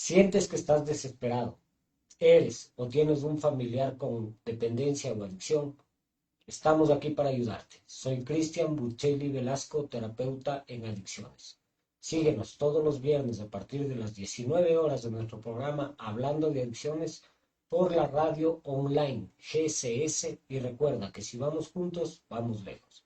¿Sientes que estás desesperado? ¿Eres o tienes un familiar con dependencia o adicción? Estamos aquí para ayudarte. Soy Cristian Buccelli Velasco, terapeuta en adicciones. Síguenos todos los viernes a partir de las 19 horas de nuestro programa Hablando de Adicciones por la radio online GCS y recuerda que si vamos juntos, vamos lejos.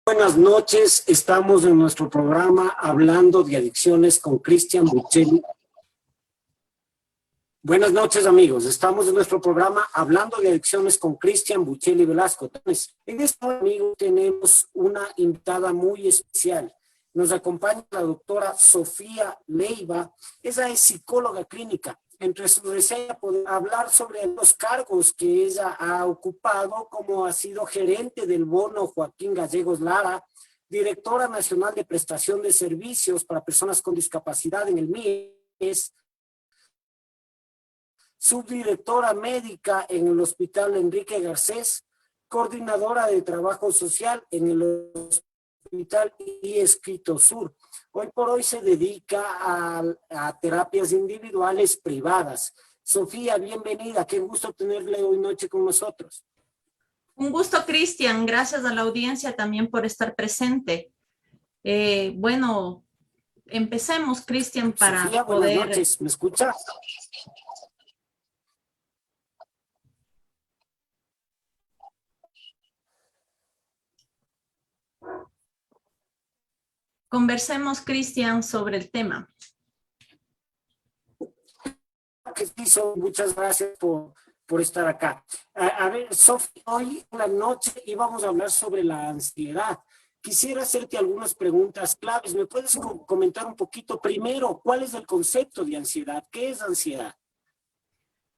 Buenas noches, estamos en nuestro programa Hablando de Adicciones con Cristian Buccelli. Buenas noches amigos, estamos en nuestro programa Hablando de Adicciones con Cristian Buccelli Velasco. En este amigo tenemos una invitada muy especial. Nos acompaña la doctora Sofía Leiva, ella es psicóloga clínica. Entre su reseña podemos hablar sobre los cargos que ella ha ocupado, como ha sido gerente del bono Joaquín Gallegos Lara, directora nacional de prestación de servicios para personas con discapacidad en el MIES, subdirectora médica en el Hospital Enrique Garcés, coordinadora de trabajo social en el Hospital IES Quito Sur. Hoy por hoy se dedica a terapias individuales privadas. Sofía, bienvenida. Qué gusto tenerle hoy noche con nosotros. Un gusto, Cristian. Gracias a la audiencia también por estar presente. Bueno, empecemos, Cristian, para Sofía, poder... buenas noches. ¿Me escuchas? Conversemos, Cristian, sobre el tema. Muchas gracias por estar acá. A ver, Sofía, hoy en la noche íbamos a hablar sobre la ansiedad. Quisiera hacerte algunas preguntas claves. ¿Me puedes comentar un poquito primero cuál es el concepto de ansiedad? ¿Qué es ansiedad?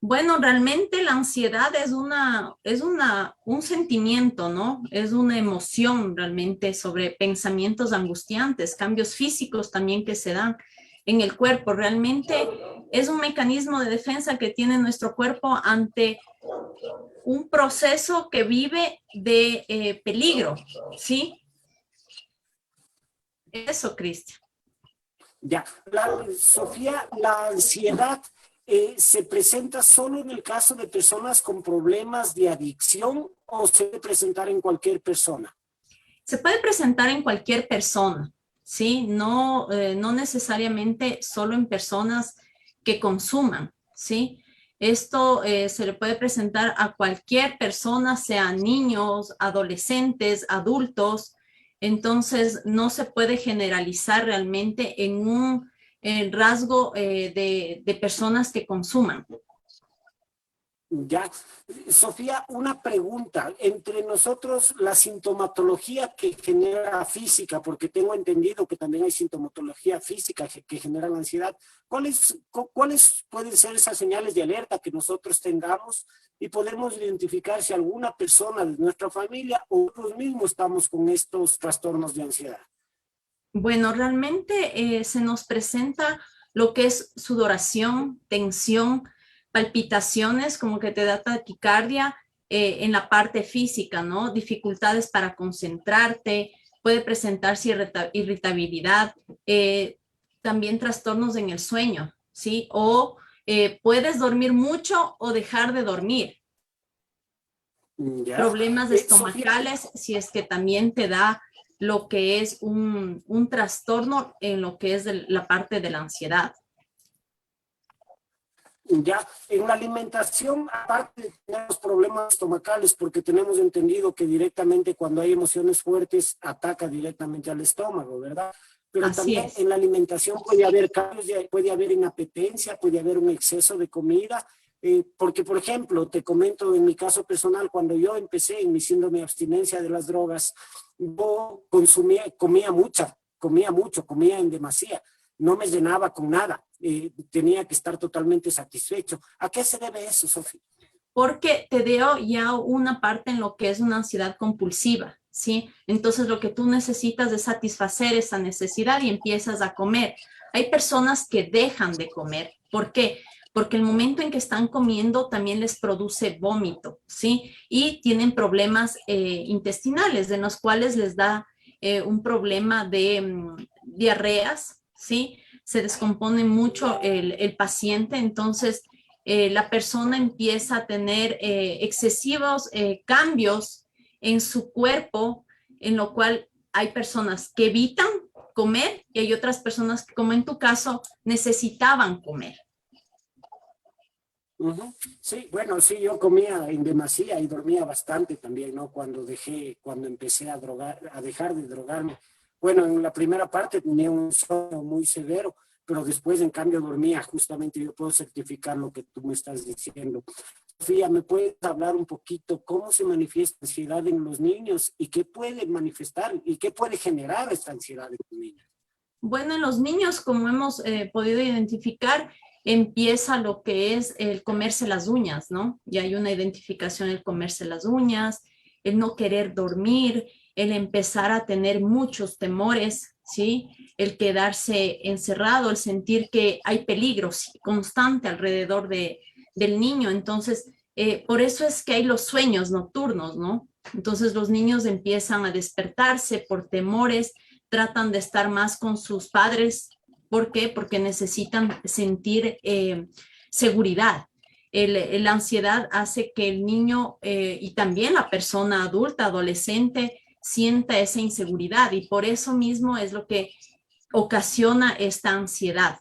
Bueno, realmente la ansiedad es un sentimiento, ¿no? Es una emoción realmente sobre pensamientos angustiantes, cambios físicos también que se dan en el cuerpo. Realmente es un mecanismo de defensa que tiene nuestro cuerpo ante un proceso que vive de peligro, ¿sí? Eso, Cristian. Ya, Sofía, la ansiedad ¿se presenta solo en el caso de personas con problemas de adicción o se puede presentar en cualquier persona? Se puede presentar en cualquier persona, ¿sí? No, no necesariamente solo en personas que consuman, ¿sí? Esto se le puede presentar a cualquier persona, sean niños, adolescentes, adultos. Entonces, no se puede generalizar realmente en un rasgo de personas que consuman. Ya, Sofía, una pregunta. Entre nosotros, la sintomatología que genera física, porque tengo entendido que también hay sintomatología física que genera la ansiedad, ¿cuáles pueden ser esas señales de alerta que nosotros tengamos y podemos identificar si alguna persona de nuestra familia o nosotros mismos estamos con estos trastornos de ansiedad? Bueno, realmente se nos presenta lo que es sudoración, tensión, palpitaciones, como que te da taquicardia en la parte física, ¿no? Dificultades para concentrarte, puede presentarse irritabilidad, también trastornos en el sueño, ¿sí? O puedes dormir mucho o dejar de dormir. Ya. Problemas Sofía, estomacales, si es que también te da lo que es un trastorno en lo que es la parte de la ansiedad. ya, en la alimentación, aparte tenemos problemas estomacales porque tenemos entendido que directamente cuando hay emociones fuertes ataca directamente al estómago, ¿verdad? Pero Así también es. en la alimentación puede haber cambios, puede haber inapetencia, puede haber un exceso de comida, porque por ejemplo, te comento en mi caso personal, cuando yo empecé en mi síndrome de abstinencia de las drogas, yo comía mucho, comía en demasía, no me llenaba con nada, tenía que estar totalmente satisfecho. ¿A qué se debe eso, Sofía? Porque te dio ya una parte en lo que es una ansiedad compulsiva, ¿sí? Entonces lo que tú necesitas es satisfacer esa necesidad y empiezas a comer. Hay personas que dejan de comer. ¿Por qué? Porque el momento en que están comiendo también les produce vómito, ¿sí? Y tienen problemas intestinales, de los cuales les da un problema de diarreas, ¿sí? Se descompone mucho el paciente, entonces la persona empieza a tener excesivos cambios en su cuerpo, en lo cual hay personas que evitan comer y hay otras personas que, como en tu caso, necesitaban comer. Ujú. Sí, bueno, sí, yo comía en demasía y dormía bastante también, ¿no? Cuando empecé a a dejar de drogarme. Bueno, en la primera parte tenía un sueño muy severo, pero después, en cambio, dormía. Justamente yo puedo certificar lo que tú me estás diciendo. Sofía, ¿me puedes hablar un poquito cómo se manifiesta ansiedad en los niños y qué puede manifestar y qué puede generar esta ansiedad en los niños? Bueno, en los niños, como hemos podido identificar, empieza lo que es el comerse las uñas, ¿no? Ya hay una identificación, el comerse las uñas, el no querer dormir, el empezar a tener muchos temores, ¿sí? El quedarse encerrado, el sentir que hay peligro constante alrededor del niño. Entonces, por eso es que hay los sueños nocturnos, ¿no? Entonces los niños empiezan a despertarse por temores, tratan de estar más con sus padres. ¿Por qué? Porque necesitan sentir seguridad. La ansiedad hace que el niño y también la persona adulta, adolescente, sienta esa inseguridad y por eso mismo es lo que ocasiona esta ansiedad.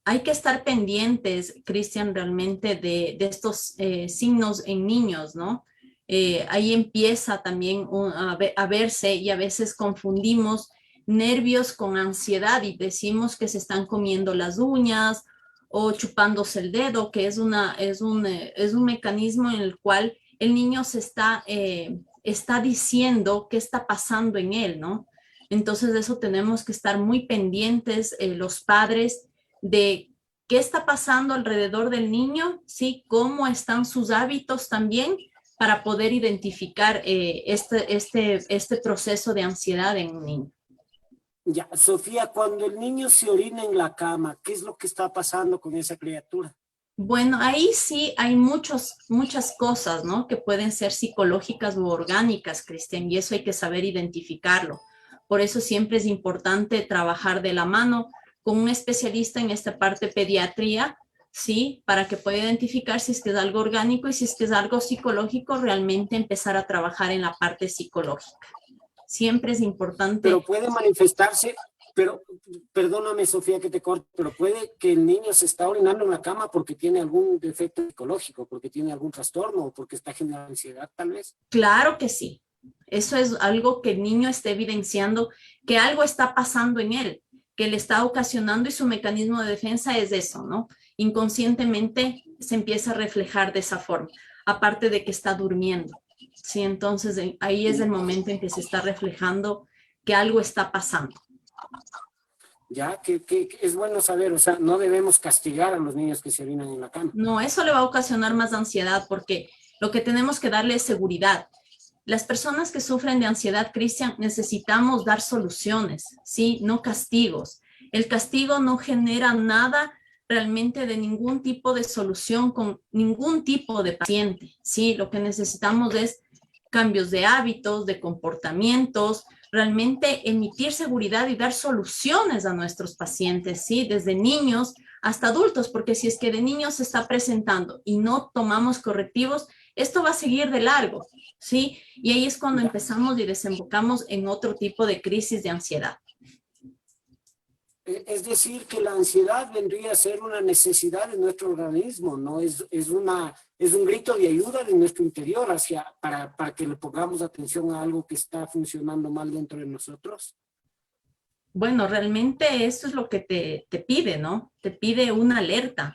Hay que estar pendientes, Cristian, realmente de estos signos en niños, ¿no? Ahí empieza también a verse y a veces confundimos nervios con ansiedad y decimos que se están comiendo las uñas o chupándose el dedo, que es un mecanismo en el cual el niño está diciendo qué está pasando en él, ¿no? Entonces de eso tenemos que estar muy pendientes los padres de qué está pasando alrededor del niño, ¿sí? Cómo están sus hábitos también para poder identificar este proceso de ansiedad en un niño. Ya, Sofía, cuando el niño se orina en la cama, ¿qué es lo que está pasando con esa criatura? Bueno, ahí sí hay muchas cosas, ¿no? Que pueden ser psicológicas u orgánicas, Cristian, y eso hay que saber identificarlo. Por eso siempre es importante trabajar de la mano con un especialista en esta parte pediatría, ¿sí? Para que pueda identificar si es que es algo orgánico y si es que es algo psicológico, realmente empezar a trabajar en la parte psicológica. Siempre es Pero importante. puede manifestarse, pero perdóname, Sofía, que te corte, pero puede que el niño se está orinando en la cama porque tiene algún defecto psicológico, porque tiene algún trastorno o porque está generando ansiedad, tal vez. Claro que sí. Eso es algo que el niño está evidenciando que algo está pasando en él. que le está ocasionando y su mecanismo de defensa es eso, ¿no? Inconscientemente se empieza a reflejar de esa forma, aparte de que está durmiendo. Sí, entonces ahí es el momento en que se está reflejando que algo está pasando. Ya, que es bueno saber, o sea, no debemos castigar a los niños que se orinan en la cama. No, eso le va a ocasionar más ansiedad porque lo que tenemos que darle es seguridad. Las personas que sufren de ansiedad, Cristian, necesitamos dar soluciones, ¿sí? No castigos. El castigo no genera nada realmente de ningún tipo de solución con ningún tipo de paciente, ¿sí? Lo que necesitamos es cambios de hábitos, de comportamientos, realmente emitir seguridad y dar soluciones a nuestros pacientes, ¿sí? Desde niños hasta adultos, porque si es que de niños se está presentando y no tomamos correctivos, esto va a seguir de largo, ¿sí? Y ahí es cuando empezamos y desembocamos en otro tipo de crisis de ansiedad. Es decir, que la ansiedad vendría a ser una necesidad de nuestro organismo, ¿no? Es un grito de ayuda de nuestro interior para que le pongamos atención a algo que está funcionando mal dentro de nosotros. Bueno, realmente eso es lo que te pide, ¿no? Te pide una alerta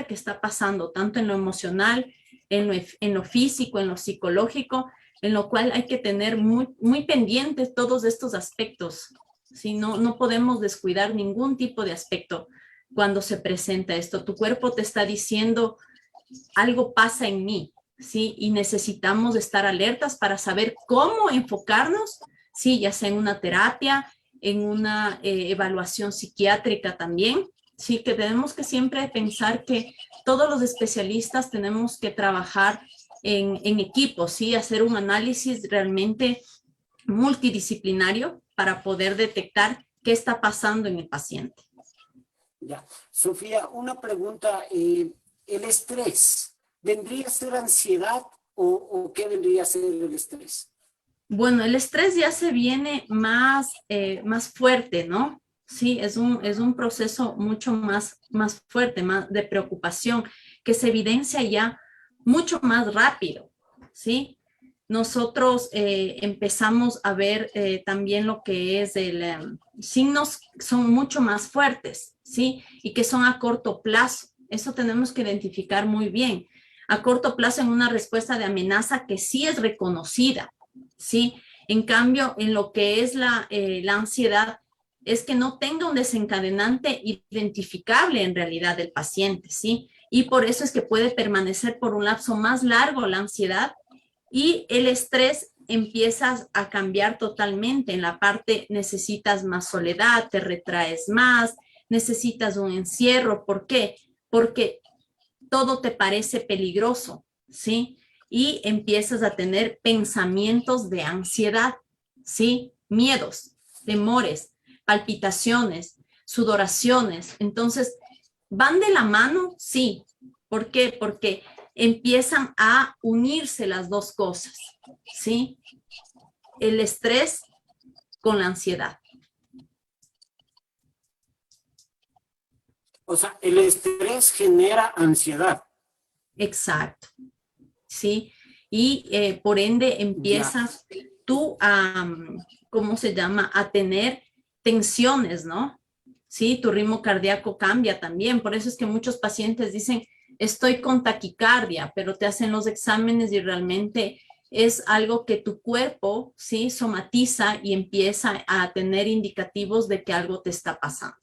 que está pasando tanto en lo emocional, en lo físico, en lo psicológico, en lo cual hay que tener muy pendientes todos estos aspectos. ¿Sí? No podemos descuidar ningún tipo de aspecto cuando se presenta esto. Tu cuerpo te está diciendo, algo pasa en mí, ¿sí? Y necesitamos estar alertas para saber cómo enfocarnos, ¿sí? Ya sea en una terapia, en una evaluación psiquiátrica también, ¿sí? Que tenemos que siempre pensar que todos los especialistas tenemos que trabajar en equipo, ¿sí? Hacer un análisis realmente multidisciplinario para poder detectar qué está pasando en el paciente. Ya. Sofía, una pregunta. ¿El estrés vendría a ser ansiedad o qué vendría a ser el estrés? Bueno, el estrés ya se viene más fuerte, ¿no? Sí, es un proceso mucho más fuerte, más de preocupación, que se evidencia ya mucho más rápido, ¿sí? Nosotros empezamos a ver también lo que es signos son mucho más fuertes, ¿sí? Y que son a corto plazo. Eso tenemos que identificar muy bien. A corto plazo en una respuesta de amenaza que sí es reconocida, ¿sí? En cambio, en lo que es la ansiedad, es que no tenga un desencadenante identificable en realidad del paciente, ¿sí? Y por eso es que puede permanecer por un lapso más largo la ansiedad y el estrés empieza a cambiar totalmente. En la parte necesitas más soledad, te retraes más, necesitas un encierro. ¿Por qué? Porque todo te parece peligroso, ¿sí? Y empiezas a tener pensamientos de ansiedad, ¿sí? Miedos, temores, palpitaciones, sudoraciones. Entonces, ¿van de la mano? Sí. ¿Por qué? Porque empiezan a unirse las dos cosas, ¿sí? El estrés con la ansiedad. O sea, el estrés genera ansiedad. Exacto, ¿sí? Y por ende Ya. empiezas tú a, ¿cómo se llama? A tener tensiones, ¿no? Sí, tu ritmo cardíaco cambia también. Por eso es que muchos pacientes dicen, estoy con taquicardia, pero te hacen los exámenes y realmente es algo que tu cuerpo, sí, somatiza y empieza a tener indicativos de que algo te está pasando.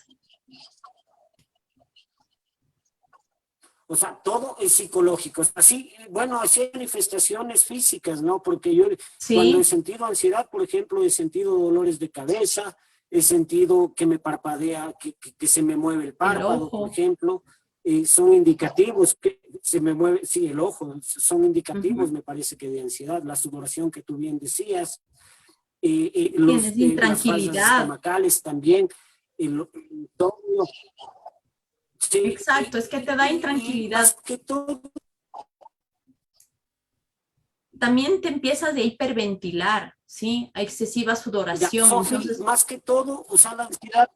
O sea, todo es psicológico. Así, bueno, así hay manifestaciones físicas, ¿no? Porque yo cuando he Sí, sentido ansiedad, por ejemplo, he sentido dolores de cabeza, he sentido que me parpadea, que se me mueve el el párpado, por ojo. ejemplo. Son indicativos que se me mueve, sí, el ojo, son indicativos, Uh-huh. me parece que de ansiedad. La sudoración que tú bien decías, Tienes las falsas intranquilidad. estomacales también, todo, sí, Exacto, es que te da y intranquilidad. más que todo, También te empiezas a hiperventilar, ¿sí? A excesiva ya, sudoración. Sofi, Entonces, más que todo, o sea, la ansiedad,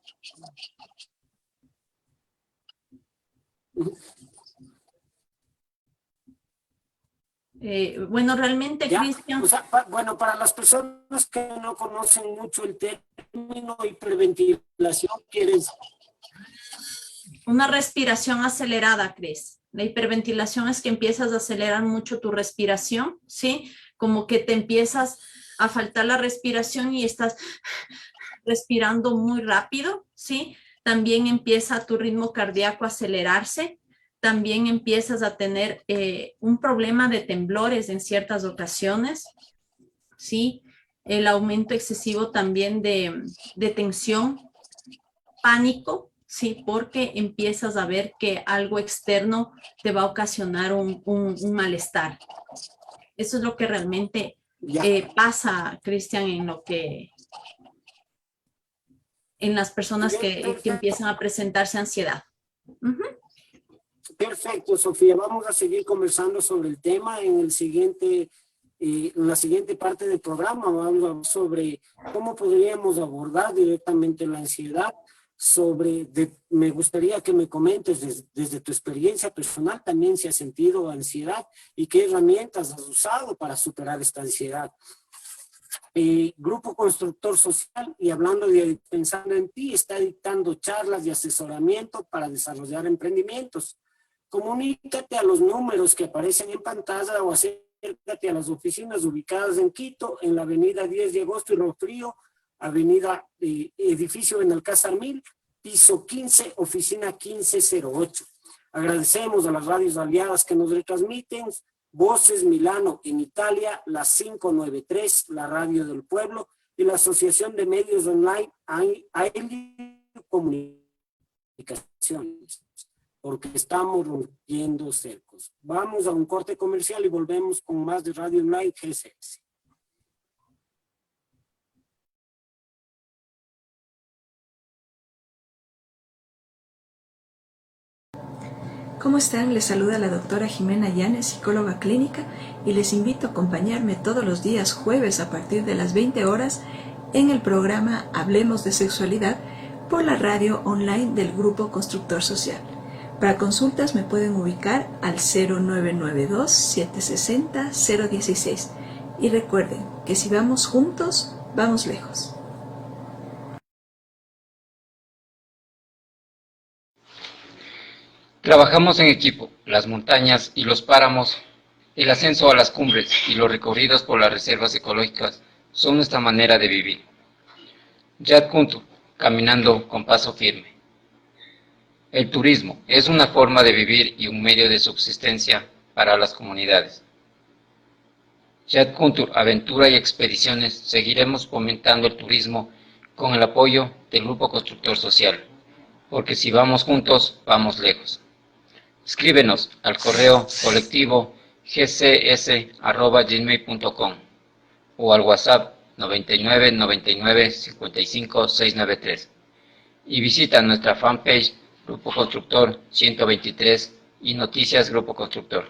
Bueno, realmente, ¿Ya? Cristian, O sea, bueno, para las personas que no conocen mucho el término hiperventilación, ¿quieres? una respiración acelerada, Cris. La hiperventilación es que empiezas a acelerar mucho tu respiración, ¿sí? Como que te empiezas a faltar la respiración y estás respirando muy rápido, ¿sí? También empieza tu ritmo cardíaco a acelerarse, también empiezas a tener un problema de temblores en ciertas ocasiones, ¿sí? El aumento excesivo también de tensión, pánico, ¿sí? Porque empiezas a ver que algo externo te va a ocasionar un malestar. Eso es lo que realmente Ya, pasa, Cristian, en las personas que perfecto, empiezan a presentarse ansiedad. Uh -huh. perfecto, Sofía. Vamos a seguir conversando sobre el tema en el siguiente, en la siguiente parte del programa. Vamos a hablar sobre cómo podríamos abordar directamente la ansiedad. Me gustaría que me comentes desde tu experiencia personal también si has sentido ansiedad y qué herramientas has usado para superar esta ansiedad. Grupo Constructor Social, y hablando de Pensando en Ti, está dictando charlas de asesoramiento para desarrollar emprendimientos. Comunícate a los números que aparecen en pantalla o acércate a las oficinas ubicadas en Quito, en la avenida 10 de agosto y Río Frío, avenida Edificio Benalcázar 1000, piso 15, oficina 1508. Agradecemos a las radios aliadas que nos retransmiten: Voces Milano en Italia, la 593, la radio del pueblo, y la Asociación de Medios Online AELI Comunicaciones, porque estamos rompiendo cercos. Vamos a un corte comercial y volvemos con más de Radio Online GSS. ¿Cómo están? Les saluda la doctora Jimena Llanes, psicóloga clínica, y les invito a acompañarme todos los días jueves a partir de las 20 horas en el programa Hablemos de Sexualidad por la radio online del Grupo Constructor Social. Para consultas me pueden ubicar al 0992-760-016. Y recuerden que si vamos juntos, vamos lejos. Trabajamos en equipo, las montañas y los páramos, el ascenso a las cumbres y los recorridos por las reservas ecológicas son nuestra manera de vivir. Yat Kuntu, caminando con paso firme. El turismo es una forma de vivir y un medio de subsistencia para las comunidades. Yat Kuntu, aventura y expediciones, seguiremos fomentando el turismo con el apoyo del Grupo Constructor Social, porque si vamos juntos, vamos lejos. Escríbenos al correo colectivo gcs@gmail.com o al WhatsApp 99 99 55 693 y visita nuestra fanpage Grupo Constructor 123 y Noticias Grupo Constructor.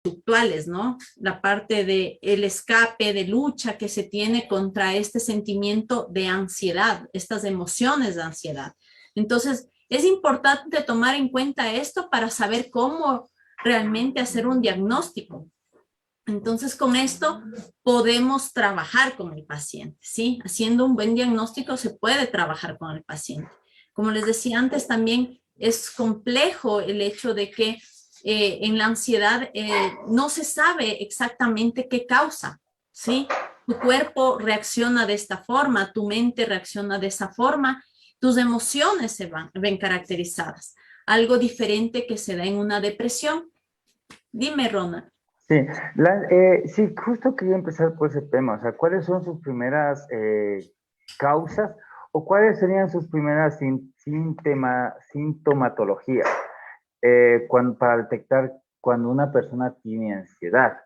conductuales, ¿no? La parte de el escape, de lucha que se tiene contra este sentimiento de ansiedad, estas emociones de ansiedad. Entonces, es importante tomar en cuenta esto para saber cómo realmente hacer un diagnóstico. Entonces, con esto podemos trabajar con el paciente, ¿sí? Haciendo un buen diagnóstico se puede trabajar con el paciente. Como les decía antes, también es complejo el hecho de que en la ansiedad no se sabe exactamente qué causa, ¿sí? Tu cuerpo reacciona de esta forma, tu mente reacciona de esa forma, tus emociones se ven caracterizadas. Algo diferente que se da en una depresión. Dime, Ronald. Sí, sí, justo quería empezar por ese tema, o sea, ¿cuáles son sus primeras causas o cuáles serían sus primeras sintomatologías para detectar cuando una persona tiene ansiedad?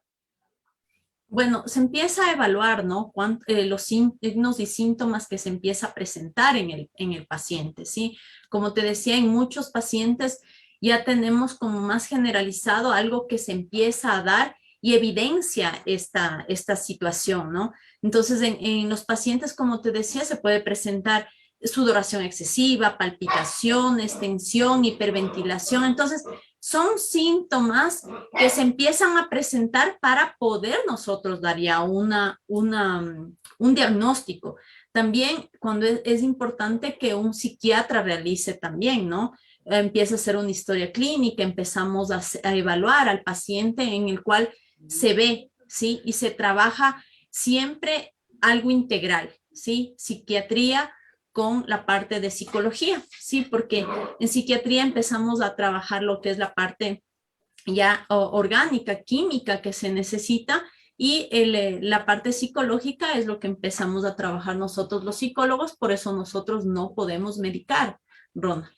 Bueno, se empieza a evaluar, ¿no? Los signos y síntomas que se empieza a presentar en el paciente, ¿sí? Como te decía, en muchos pacientes ya tenemos como más generalizado algo que se empieza a dar y evidencia esta situación, ¿no? Entonces, en los pacientes, como te decía, se puede presentar sudoración excesiva, palpitaciones, tensión, hiperventilación. Entonces, son síntomas que se empiezan a presentar para poder nosotros dar ya un diagnóstico. También cuando es importante que un psiquiatra realice también, ¿no? Empieza a hacer una historia clínica, empezamos a evaluar al paciente en el cual se ve, ¿sí? Y se trabaja siempre algo integral, ¿sí? Psiquiatría con la parte de psicología, ¿sí? Porque en psiquiatría empezamos a trabajar lo que es la parte ya orgánica, química que se necesita y la parte psicológica es lo que empezamos a trabajar nosotros los psicólogos, por eso nosotros no podemos medicar, Ronald.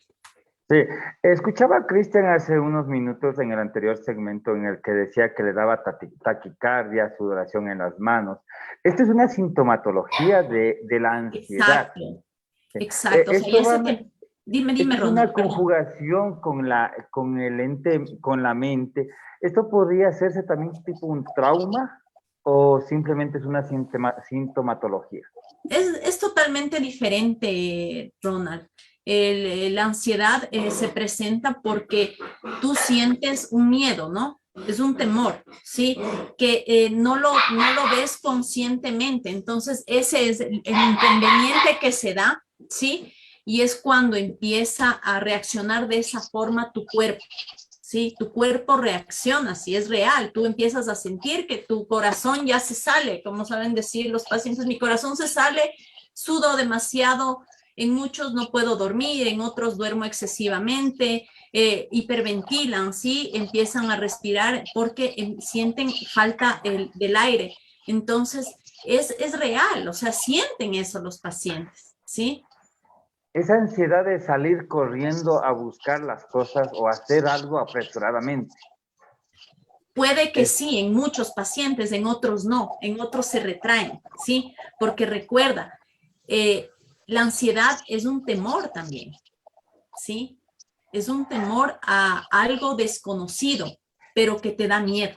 Sí, escuchaba a Cristian hace unos minutos en el anterior segmento en el que decía que le daba taquicardia, sudoración en las manos. Esta es una sintomatología de la ansiedad. Exacto, exacto. O sea, Esto va, dime, esto es Ronald. una conjugación con la mente. ¿Esto podría hacerse también tipo un trauma o simplemente es una sintomatología? Es totalmente diferente, Ronald. La ansiedad se presenta porque tú sientes un miedo, ¿no? Es un temor, ¿sí? Que no lo ves conscientemente. Entonces, ese es el inconveniente que se da, ¿sí? Y es cuando empieza a reaccionar de esa forma tu cuerpo. Sí, tu cuerpo reacciona, si es real, tú empiezas a sentir que tu corazón ya se sale, como saben decir los pacientes, mi corazón se sale, sudo demasiado, en muchos no puedo dormir, en otros duermo excesivamente, hiperventilan, ¿sí? Empiezan a respirar porque sienten falta del aire. Entonces, es real, o sea, sienten eso los pacientes, ¿sí? Esa ansiedad de salir corriendo a buscar las cosas o hacer algo apresuradamente. Puede que sí, en muchos pacientes, en otros no, en otros se retraen, ¿sí? Porque recuerda, la ansiedad es un temor también, ¿sí? Es un temor a algo desconocido, pero que te da miedo,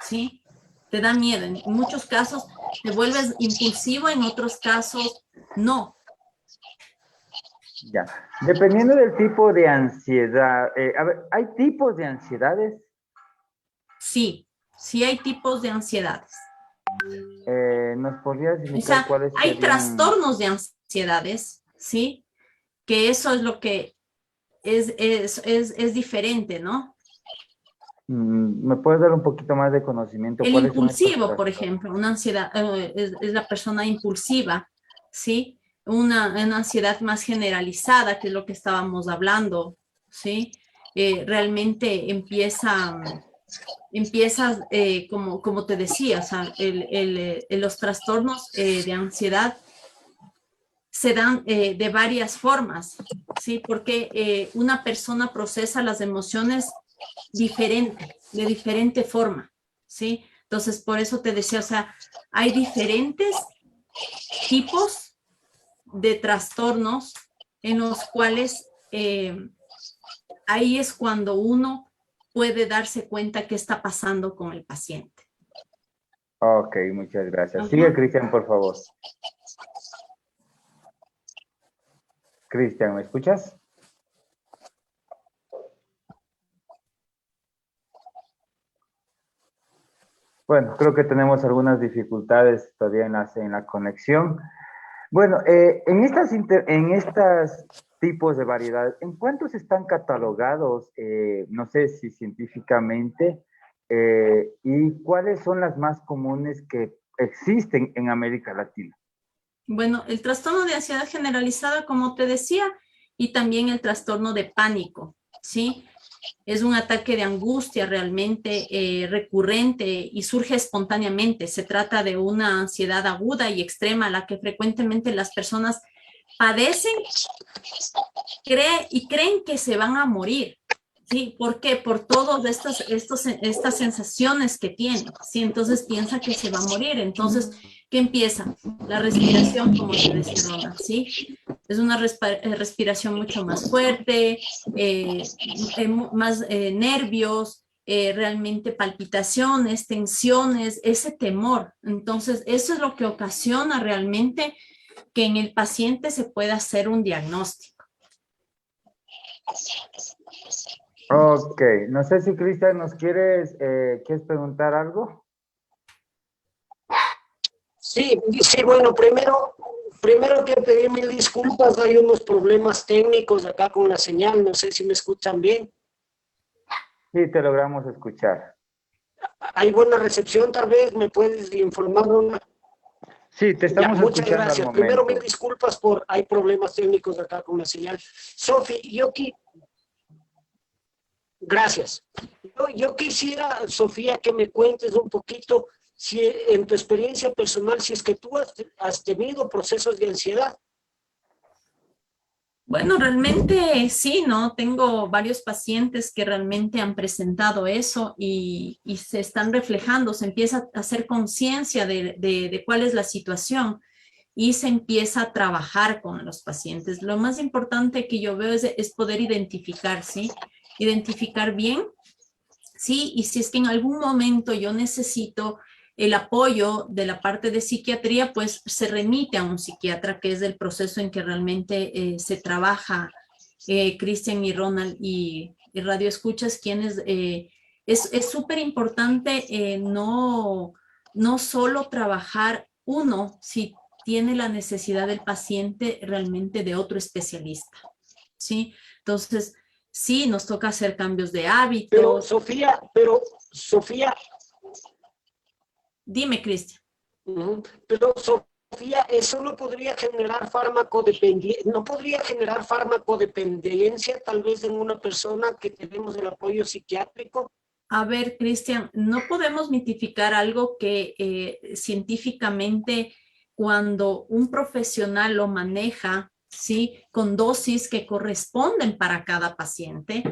¿sí? Te da miedo. En muchos casos te vuelves impulsivo, en otros casos no. Ya, dependiendo del tipo de ansiedad, a ver, ¿hay tipos de ansiedades? Sí, sí hay tipos de ansiedades. ¿Nos podrías O indicar sea, cuáles hay serían? trastornos de ansiedades, ¿sí? Que eso es lo que es diferente, ¿no? ¿Me puedes dar un poquito más de conocimiento? El ¿Cuáles son estos impulsivo, por trastornos? ejemplo, una ansiedad es la persona impulsiva, ¿sí? Una ansiedad más generalizada, que es lo que estábamos hablando, ¿sí? Realmente empiezas, como te decía, o sea, los trastornos de ansiedad se dan de varias formas, ¿sí? Porque una persona procesa las emociones de diferente forma, ¿sí? Entonces, por eso te decía, o sea, hay diferentes tipos de trastornos en los cuales ahí es cuando uno puede darse cuenta qué está pasando con el paciente. Ok, muchas gracias. Ajá. Sigue, Cristian, por favor. Cristian, ¿me escuchas? Bueno, creo que tenemos algunas dificultades todavía en la conexión. Bueno, en estas tipos de variedades, ¿en cuántos están catalogados? No sé si científicamente, y cuáles son las más comunes que existen en América Latina. Bueno, el trastorno de ansiedad generalizada, como te decía, y también el trastorno de pánico, ¿sí? Es un ataque de angustia realmente recurrente y surge espontáneamente. Se trata de una ansiedad aguda y extrema, la que frecuentemente las personas padecen creen que se van a morir. ¿Sí? ¿Por qué? Por todas estas sensaciones que tienen, ¿sí? Entonces piensa que se va a morir. Entonces, ¿qué empieza? La respiración, como te decía Ronald, ¿sí? Es una respiración mucho más fuerte, más nervios, realmente palpitaciones, tensiones, ese temor. Entonces, eso es lo que ocasiona realmente que en el paciente se pueda hacer un diagnóstico. Ok, no sé si Cristian ¿quieres preguntar algo? Sí, bueno, primero que pedir mil disculpas, hay unos problemas técnicos acá con la señal, no sé si me escuchan bien. Sí, te logramos escuchar. ¿Hay buena recepción tal vez? ¿Me puedes informar una? Sí, te estamos Muchas escuchando gracias. al momento. Primero mil disculpas hay problemas técnicos acá con la señal. Sofi, gracias. Yo quisiera, Sofía, que me cuentes un poquito, si en tu experiencia personal, si es que tú has tenido procesos de ansiedad. Bueno, realmente sí, ¿no? Tengo varios pacientes que realmente han presentado eso y se están reflejando, se empieza a hacer conciencia de cuál es la situación y se empieza a trabajar con los pacientes. Lo más importante que yo veo es poder identificar, ¿sí? Identificar bien, ¿sí? Y si es que en algún momento yo necesito el apoyo de la parte de psiquiatría, pues se remite a un psiquiatra, que es el proceso en que realmente se trabaja, Cristian y Ronald y Radio Escuchas, quienes es súper importante no solo trabajar uno, si tiene la necesidad del paciente realmente de otro especialista, ¿sí? Entonces, sí, nos toca hacer cambios de hábitos. Pero Sofía, Dime, Cristian. pero Sofía, eso no podría generar farmacodependencia, no podría generar farmacodependencia tal vez en una persona que tenemos el apoyo psiquiátrico. A ver, Cristian, no podemos mitificar algo que científicamente cuando un profesional lo maneja, ¿sí? Con dosis que corresponden para cada paciente,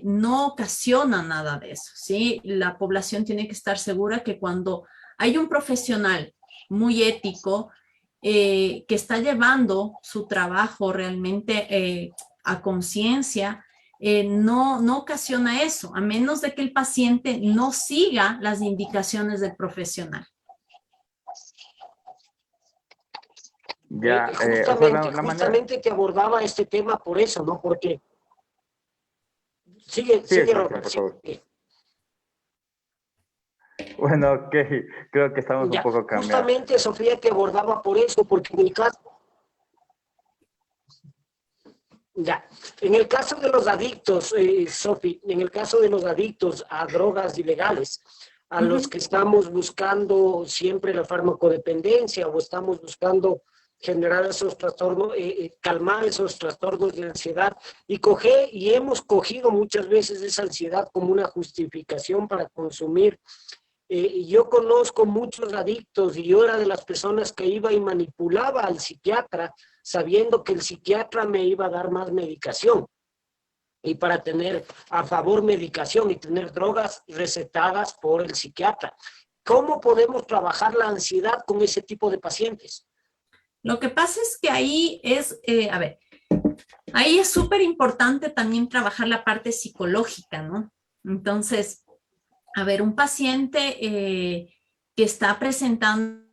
no ocasiona nada de eso, ¿sí? La población tiene que estar segura que cuando hay un profesional muy ético que está llevando su trabajo realmente a conciencia, no ocasiona eso, a menos de que el paciente no siga las indicaciones del profesional. Ya, justamente te abordaba este tema por eso, ¿no? Porque sigue, Robert, por favor. Bueno, ok, creo que estamos un poco cambiados. Justamente, Sofía, te abordaba por eso, porque en el caso de los adictos, Sofi, en el caso de los adictos a drogas ilegales, a los que estamos buscando siempre la farmacodependencia o estamos buscando generar esos trastornos, calmar esos trastornos de ansiedad y hemos cogido muchas veces esa ansiedad como una justificación para consumir. Yo conozco muchos adictos y yo era de las personas que iba y manipulaba al psiquiatra sabiendo que el psiquiatra me iba a dar más medicación y para tener a favor medicación y tener drogas recetadas por el psiquiatra. ¿Cómo podemos trabajar la ansiedad con ese tipo de pacientes? Lo que pasa es que ahí ahí es súper importante también trabajar la parte psicológica, ¿no? Entonces, a ver, un paciente que está presentando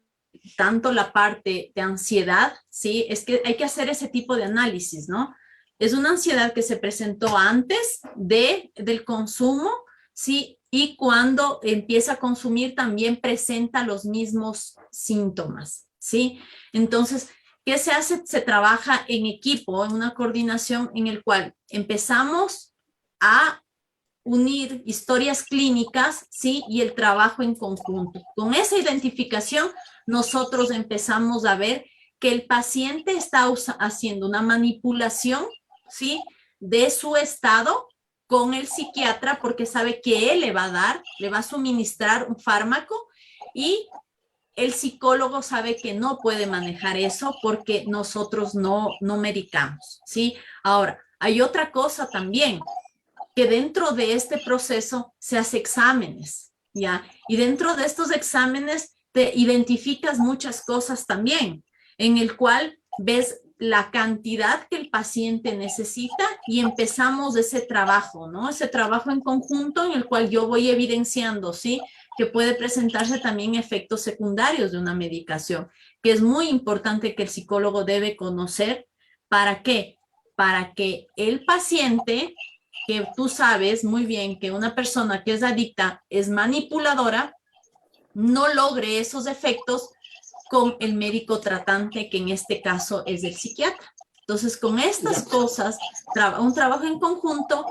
tanto la parte de ansiedad, ¿sí? Es que hay que hacer ese tipo de análisis, ¿no? Es una ansiedad que se presentó antes del consumo, ¿sí? Y cuando empieza a consumir también presenta los mismos síntomas, ¿sí? Entonces, ¿qué se hace? Se trabaja en equipo, en una coordinación en el cual empezamos a unir historias clínicas, ¿sí? Y el trabajo en conjunto. Con esa identificación, nosotros empezamos a ver que el paciente está haciendo una manipulación, ¿sí? De su estado con el psiquiatra porque sabe que él le va a dar, le va a suministrar un fármaco y el psicólogo sabe que no puede manejar eso porque nosotros no medicamos, ¿sí? Ahora, hay otra cosa también, que dentro de este proceso se hace exámenes, ¿ya? Y dentro de estos exámenes te identificas muchas cosas también, en el cual ves la cantidad que el paciente necesita y empezamos ese trabajo, ¿no? Ese trabajo en conjunto en el cual yo voy evidenciando, ¿sí? Que puede presentarse también efectos secundarios de una medicación, que es muy importante que el psicólogo debe conocer. ¿Para qué? Para que el paciente, que tú sabes muy bien que una persona que es adicta es manipuladora, no logre esos efectos con el médico tratante, que en este caso es el psiquiatra. Entonces, con estas cosas, un trabajo en conjunto,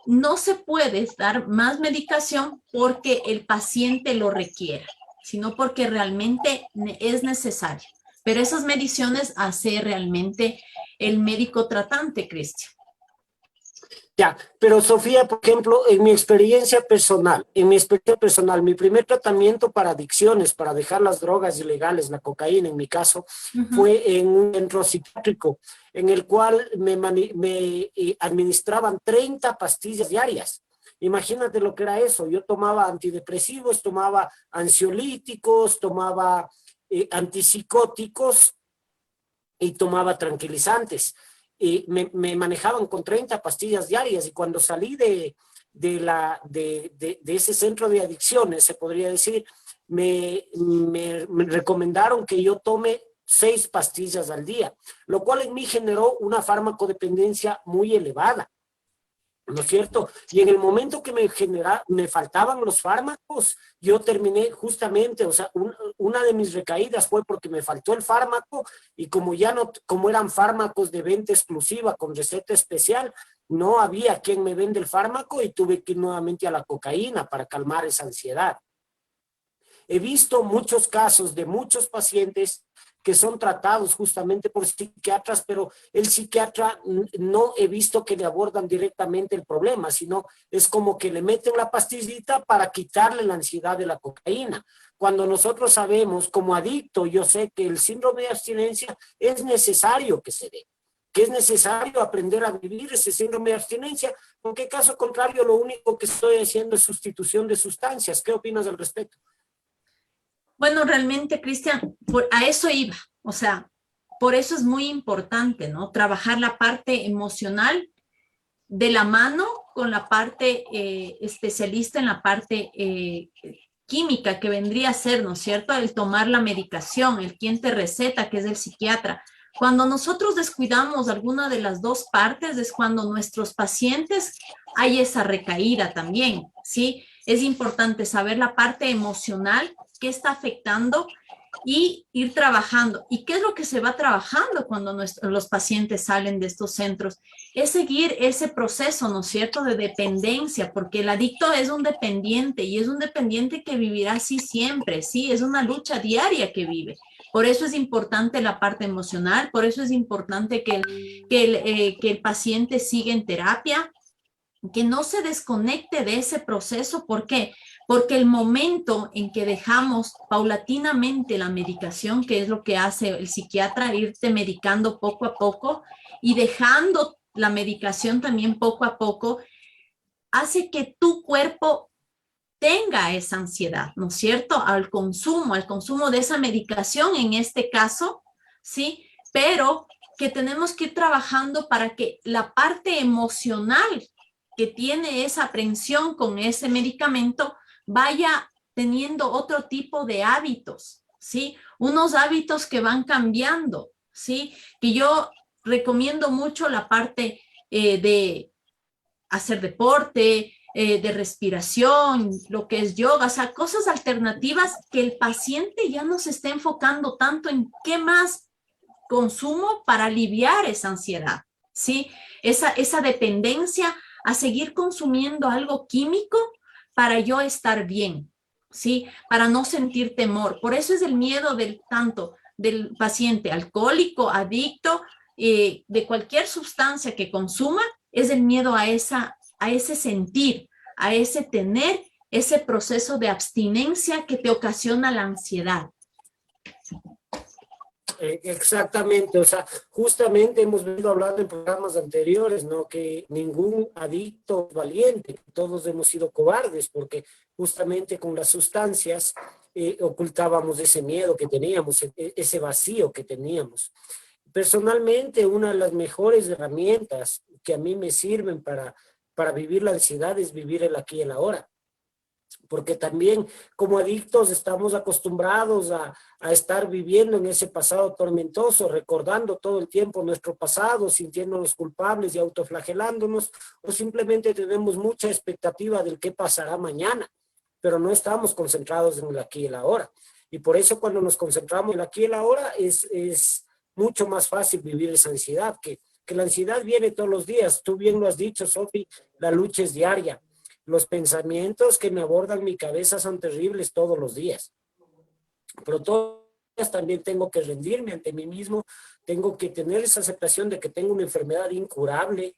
no se puede dar más medicación porque el paciente lo requiera, sino porque realmente es necesario. Pero esas mediciones hace realmente el médico tratante, Cristian. Ya, pero Sofía, por ejemplo, en mi experiencia personal, mi primer tratamiento para adicciones, para dejar las drogas ilegales, la cocaína en mi caso, fue en un centro psiquiátrico, en el cual me administraban 30 pastillas diarias. Imagínate lo que era eso. Yo tomaba antidepresivos, tomaba ansiolíticos, tomaba antipsicóticos y tomaba tranquilizantes. Y me manejaban con 30 pastillas diarias, y cuando salí de ese centro de adicciones, se podría decir, me recomendaron que yo tome 6 pastillas al día, lo cual en mí generó una farmacodependencia muy elevada, ¿no es cierto? Y en el momento que me faltaban los fármacos, yo terminé justamente, o sea, una de mis recaídas fue porque me faltó el fármaco, y como eran fármacos de venta exclusiva con receta especial, no había quien me venda el fármaco y tuve que ir nuevamente a la cocaína para calmar esa ansiedad. He visto muchos casos de muchos pacientes que son tratados justamente por psiquiatras, pero el psiquiatra no he visto que le abordan directamente el problema, sino es como que le meten la pastillita para quitarle la ansiedad de la cocaína. Cuando nosotros sabemos, como adicto, yo sé que el síndrome de abstinencia es necesario que se dé, que es necesario aprender a vivir ese síndrome de abstinencia, porque caso contrario lo único que estoy haciendo es sustitución de sustancias. ¿Qué opinas al respecto? Bueno, realmente, Cristian, a eso iba. O sea, por eso es muy importante, ¿no? Trabajar la parte emocional de la mano con la parte especialista en la parte química, que vendría a ser, ¿no es cierto?, el tomar la medicación, el quien te receta, que es el psiquiatra. Cuando nosotros descuidamos alguna de las dos partes es cuando nuestros pacientes hay esa recaída también, ¿sí? Es importante saber la parte emocional, qué está afectando, y ir trabajando. ¿Y qué es lo que se va trabajando cuando los pacientes salen de estos centros? Es seguir ese proceso, ¿no es cierto?, de dependencia, porque el adicto es un dependiente, y es un dependiente que vivirá así siempre, ¿sí? Es una lucha diaria que vive. Por eso es importante la parte emocional, por eso es importante que el paciente siga en terapia, que no se desconecte de ese proceso. ¿Por qué? Porque el momento en que dejamos paulatinamente la medicación, que es lo que hace el psiquiatra, irte medicando poco a poco y dejando la medicación también poco a poco, hace que tu cuerpo tenga esa ansiedad, ¿no es cierto?, al consumo de esa medicación en este caso, ¿sí? Pero que tenemos que ir trabajando para que la parte emocional que tiene esa aprensión con ese medicamento vaya teniendo otro tipo de hábitos, ¿sí? Unos hábitos que van cambiando, ¿sí? Que yo recomiendo mucho la parte de hacer deporte, de respiración, lo que es yoga, o sea, cosas alternativas que el paciente ya no se esté enfocando tanto en qué más consumo para aliviar esa ansiedad, ¿sí? Esa dependencia a seguir consumiendo algo químico para yo estar bien, ¿sí? Para no sentir temor. Por eso es el miedo del tanto del paciente alcohólico, adicto, de cualquier sustancia que consuma, es el miedo a ese sentir, a ese tener, ese proceso de abstinencia que te ocasiona la ansiedad. Exactamente, o sea, justamente hemos venido hablando en programas anteriores, ¿no? Que ningún adicto es valiente, todos hemos sido cobardes, porque justamente con las sustancias ocultábamos ese miedo que teníamos, ese vacío que teníamos. Personalmente, una de las mejores herramientas que a mí me sirven para vivir la ansiedad es vivir el aquí y el ahora. Porque también como adictos estamos acostumbrados a estar viviendo en ese pasado tormentoso, recordando todo el tiempo nuestro pasado, sintiéndonos culpables y autoflagelándonos, o simplemente tenemos mucha expectativa del qué pasará mañana, pero no estamos concentrados en el aquí y el ahora. Y por eso cuando nos concentramos en el aquí y el ahora es mucho más fácil vivir esa ansiedad, que la ansiedad viene todos los días. Tú bien lo has dicho, Sofi, la lucha es diaria. Los pensamientos que me abordan mi cabeza son terribles todos los días, pero todos los días también tengo que rendirme ante mí mismo, tengo que tener esa aceptación de que tengo una enfermedad incurable,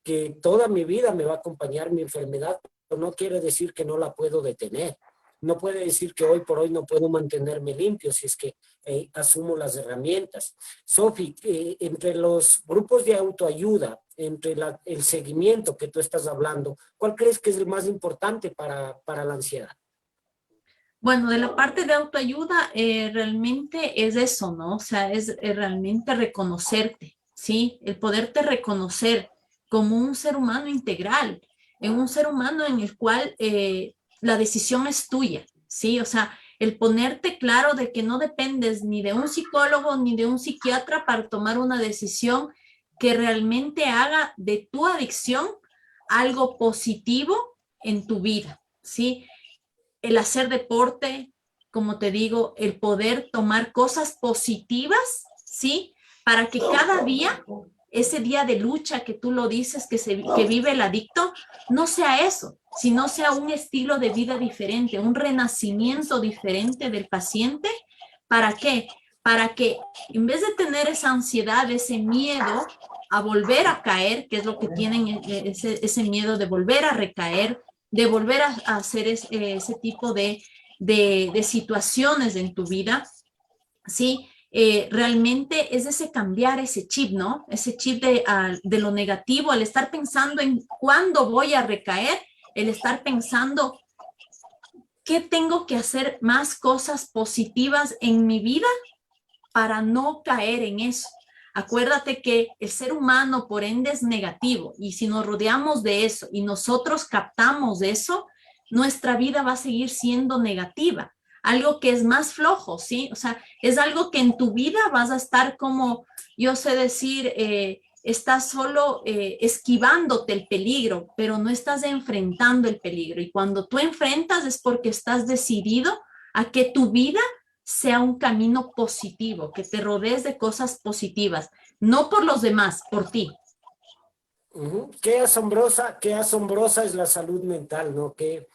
que toda mi vida me va a acompañar mi enfermedad, pero no quiere decir que no la puedo detener. No puede decir que hoy por hoy no puedo mantenerme limpio si es que asumo las herramientas. Sofi, entre los grupos de autoayuda, entre el seguimiento que tú estás hablando, ¿cuál crees que es el más importante para la ansiedad? Bueno, de la parte de autoayuda, realmente es eso, ¿no? O sea, es realmente reconocerte, ¿sí? El poderte reconocer como un ser humano integral, en un ser humano en el cual la decisión es tuya, ¿sí? O sea, el ponerte claro de que no dependes ni de un psicólogo ni de un psiquiatra para tomar una decisión que realmente haga de tu adicción algo positivo en tu vida, ¿sí? El hacer deporte, como te digo, el poder tomar cosas positivas, ¿sí? Para que cada día, ese día de lucha que tú lo dices, que vive el adicto, no sea eso, sino sea un estilo de vida diferente, un renacimiento diferente del paciente. ¿Para qué? Para que en vez de tener esa ansiedad, ese miedo a volver a caer, que es lo que tienen, ese miedo de volver a recaer, de volver a hacer ese tipo de situaciones en tu vida, ¿sí? Realmente es ese cambiar ese chip, ¿no? Ese chip de lo negativo, al estar pensando en cuándo voy a recaer, el estar pensando qué tengo que hacer más cosas positivas en mi vida para no caer en eso. Acuérdate que el ser humano por ende es negativo y si nos rodeamos de eso y nosotros captamos eso, nuestra vida va a seguir siendo negativa. Algo que es más flojo, ¿sí? O sea, es algo que en tu vida vas a estar como, yo sé decir, estás solo esquivándote el peligro, pero no estás enfrentando el peligro. Y cuando tú enfrentas es porque estás decidido a que tu vida sea un camino positivo, que te rodees de cosas positivas, no por los demás, por ti. Qué asombrosa es la salud mental, ¿no? Qué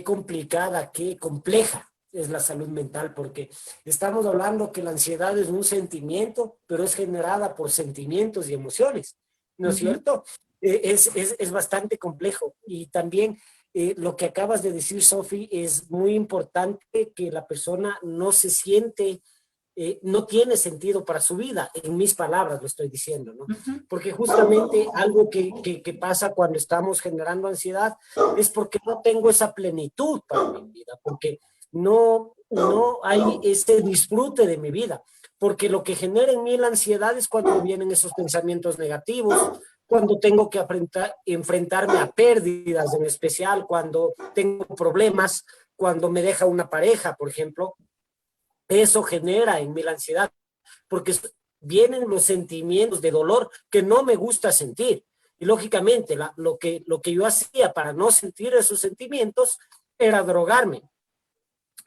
complicada, qué compleja es la salud mental, porque estamos hablando que la ansiedad es un sentimiento, pero es generada por sentimientos y emociones, ¿no es cierto? Es bastante complejo. Y también lo que acabas de decir, Sofi, es muy importante que la persona no se siente, no tiene sentido para su vida, en mis palabras lo estoy diciendo, ¿no? Porque justamente algo que pasa cuando estamos generando ansiedad es porque no tengo esa plenitud para mi vida, porque no hay ese disfrute de mi vida, porque lo que genera en mí la ansiedad es cuando vienen esos pensamientos negativos, cuando tengo que enfrentarme a pérdidas, en especial cuando tengo problemas, cuando me deja una pareja, por ejemplo. Eso genera en mí la ansiedad, porque vienen los sentimientos de dolor que no me gusta sentir. Y lógicamente lo que yo hacía para no sentir esos sentimientos era drogarme.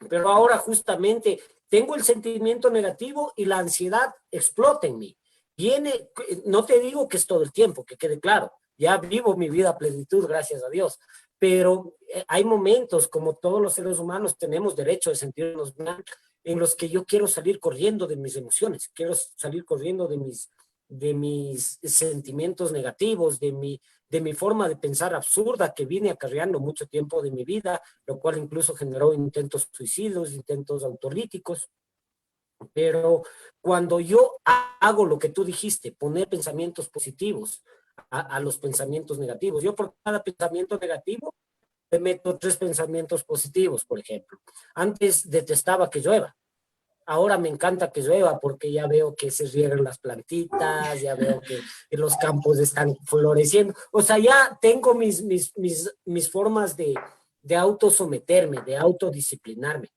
Pero ahora justamente tengo el sentimiento negativo y la ansiedad explota en mí. Viene, no te digo que es todo el tiempo, que quede claro, ya vivo mi vida a plenitud, gracias a Dios, pero hay momentos, como todos los seres humanos tenemos derecho de sentirnos mal, en los que yo quiero salir corriendo de mis emociones, quiero salir corriendo de mis sentimientos negativos, de mi forma de pensar absurda que vine acarreando mucho tiempo de mi vida, lo cual incluso generó intentos suicidios, intentos autolíticos. Pero cuando yo hago lo que tú dijiste, poner pensamientos positivos a los pensamientos negativos, yo por cada pensamiento negativo le meto 3 pensamientos positivos, por ejemplo. Antes detestaba que llueva. Ahora me encanta que llueva porque ya veo que se riegan las plantitas, ya veo que los campos están floreciendo. O sea, ya tengo mis formas de autosometerme, de autodisciplinarme.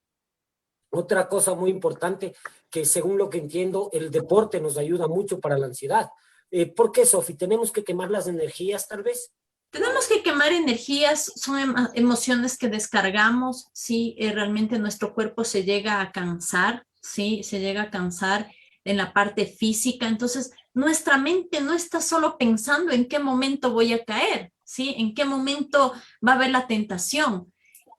Otra cosa muy importante, que según lo que entiendo, el deporte nos ayuda mucho para la ansiedad. ¿Por qué, Sofi? ¿Tenemos que quemar las energías, tal vez? Tenemos que quemar energías, son emociones que descargamos, ¿sí? Realmente nuestro cuerpo se llega a cansar, ¿sí? Se llega a cansar en la parte física. Entonces, nuestra mente no está solo pensando en qué momento voy a caer, ¿sí? En qué momento va a haber la tentación.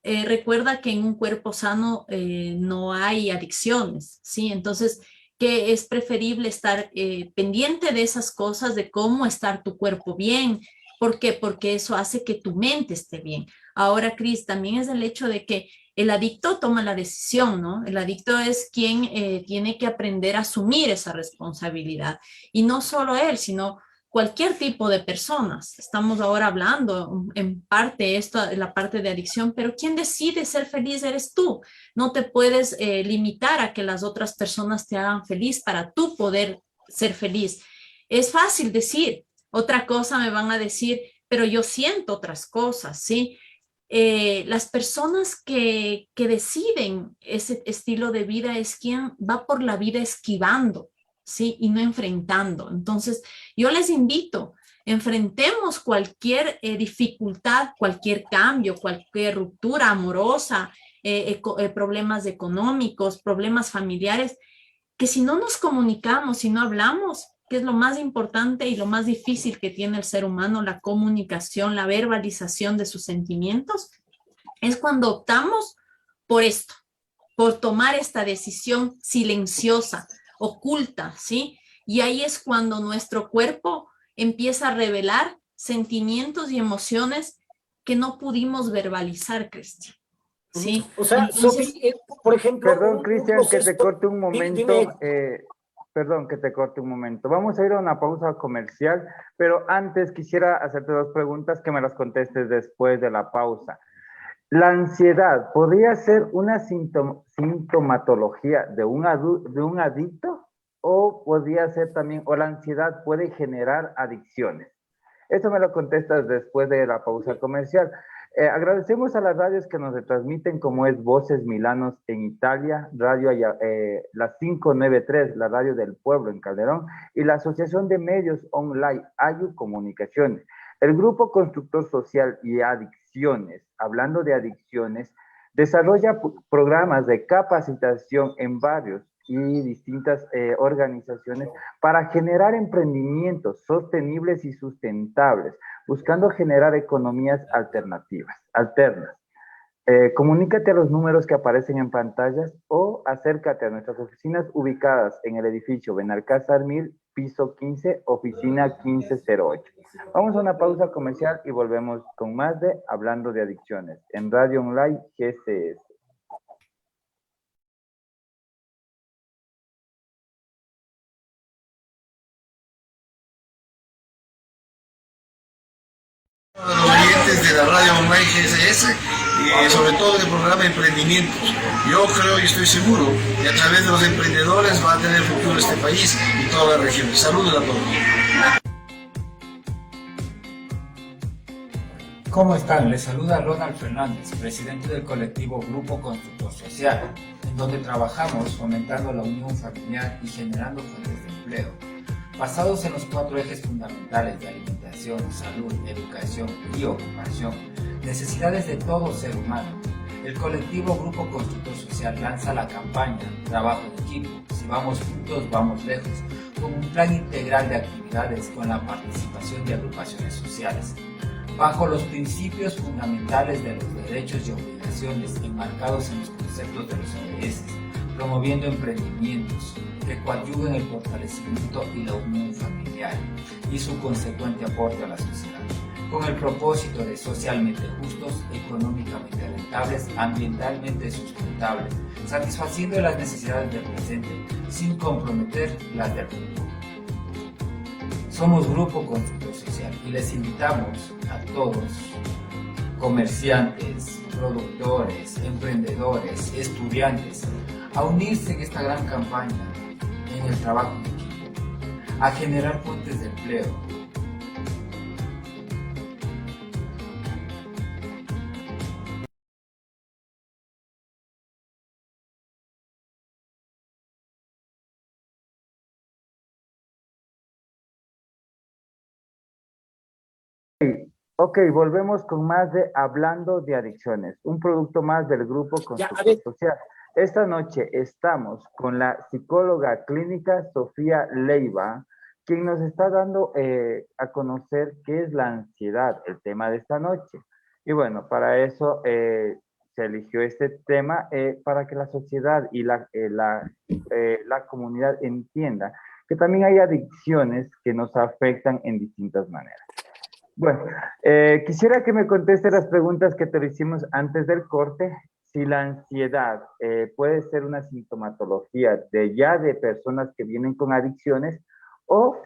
Recuerda que en un cuerpo sano no hay adicciones, ¿sí? Entonces, que es preferible estar pendiente de esas cosas, de cómo estar tu cuerpo bien. ¿Por qué? Porque eso hace que tu mente esté bien. Ahora, Cris, también es el hecho de que el adicto toma la decisión, ¿no? El adicto es quien tiene que aprender a asumir esa responsabilidad. Y no solo él, sino cualquier tipo de personas. Estamos ahora hablando en parte la parte de adicción, pero quien decide ser feliz eres tú. No te puedes limitar a que las otras personas te hagan feliz para tú poder ser feliz. Es fácil decir, otra cosa me van a decir, pero yo siento otras cosas, ¿sí? Las personas que deciden ese estilo de vida es quien va por la vida esquivando, ¿sí? Y no enfrentando. Entonces, yo les invito, enfrentemos cualquier dificultad, cualquier cambio, cualquier ruptura amorosa, problemas económicos, problemas familiares, que si no nos comunicamos, si no hablamos, que es lo más importante y lo más difícil que tiene el ser humano, la comunicación, la verbalización de sus sentimientos, es cuando optamos por esto, por tomar esta decisión silenciosa, oculta, ¿sí? Y ahí es cuando nuestro cuerpo empieza a revelar sentimientos y emociones que no pudimos verbalizar, Cristian, ¿sí? O sea, entonces, Sofi, por ejemplo... Perdón, Cristian, que te corte un momento. Dime. Perdón, que te corte un momento. Vamos a ir a una pausa comercial, pero antes quisiera hacerte 2 preguntas que me las contestes después de la pausa. ¿La ansiedad podría ser una sintomatología de un adicto o podría ser también, o la ansiedad puede generar adicciones? Eso me lo contestas después de la pausa comercial. Agradecemos a las radios que nos retransmiten, como es Voces Milanos en Italia, Radio la 593, la radio del pueblo en Calderón, y la Asociación de Medios Online, AYU Comunicaciones. El Grupo Constructor Social y Adicciones, hablando de adicciones, desarrolla programas de capacitación en barrios y distintas organizaciones para generar emprendimientos sostenibles y sustentables, buscando generar economías alternas. Comunícate a los números que aparecen en pantallas o acércate a nuestras oficinas ubicadas en el edificio Benalcázar 1000, piso 15, oficina 1508. Vamos a una pausa comercial y volvemos con más de Hablando de Adicciones en Radio Online GCS. A los oyentes de la radio online GSS y sobre todo del programa Emprendimientos. Yo creo y estoy seguro que a través de los emprendedores va a tener futuro este país y toda la región. Saludos a todos. ¿Cómo están? Les saluda Ronald Fernández, presidente del colectivo Grupo Constructor Social, en donde trabajamos fomentando la unión familiar y generando fuentes de empleo, basados en los 4 ejes fundamentales de alimentación, salud, educación y ocupación, necesidades de todo ser humano. El colectivo Grupo Constructor Social lanza la campaña Trabajo en Equipo, si vamos juntos, vamos lejos, con un plan integral de actividades con la participación de agrupaciones sociales, bajo los principios fundamentales de los derechos y obligaciones enmarcados en los conceptos de los ODS, promoviendo emprendimientos que coadyuven el fortalecimiento y la unión familiar y su consecuente aporte a la sociedad, con el propósito de socialmente justos, económicamente rentables, ambientalmente sustentables, satisfaciendo las necesidades del presente sin comprometer las del futuro. Somos Grupo Constructor Social y les invitamos a todos, comerciantes, productores, emprendedores, estudiantes, a unirse en esta gran campaña en el trabajo en equipo, a generar fuentes de empleo. Ok, volvemos con más de Hablando de Adicciones, un producto más del Grupo Constructor Social. Esta noche estamos con la psicóloga clínica Sofía Leiva, quien nos está dando a conocer qué es la ansiedad, el tema de esta noche. Y bueno, para eso se eligió este tema para que la sociedad y la comunidad entienda que también hay adicciones que nos afectan en distintas maneras. Bueno, quisiera que me conteste las preguntas que te lo hicimos antes del corte. Si la ansiedad puede ser una sintomatología de personas que vienen con adicciones o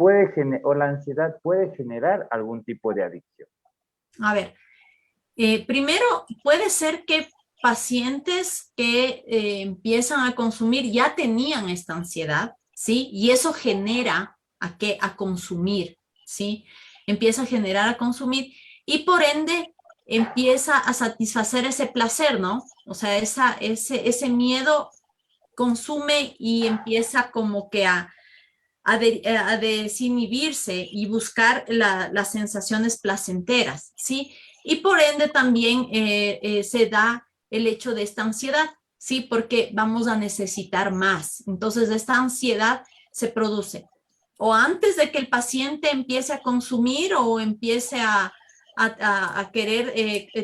la ansiedad puede generar algún tipo de adicción. A ver, primero puede ser que pacientes que empiezan a consumir ya tenían esta ansiedad, ¿sí? Y eso genera a consumir, ¿sí? Empieza a generar a consumir y por ende empieza a satisfacer ese placer, ¿no? O sea, ese miedo consume y empieza como que a desinhibirse y buscar las sensaciones placenteras, ¿sí? Y por ende también se da el hecho de esta ansiedad, ¿sí? Porque vamos a necesitar más. Entonces, esta ansiedad se produce o antes de que el paciente empiece a consumir o empiece a querer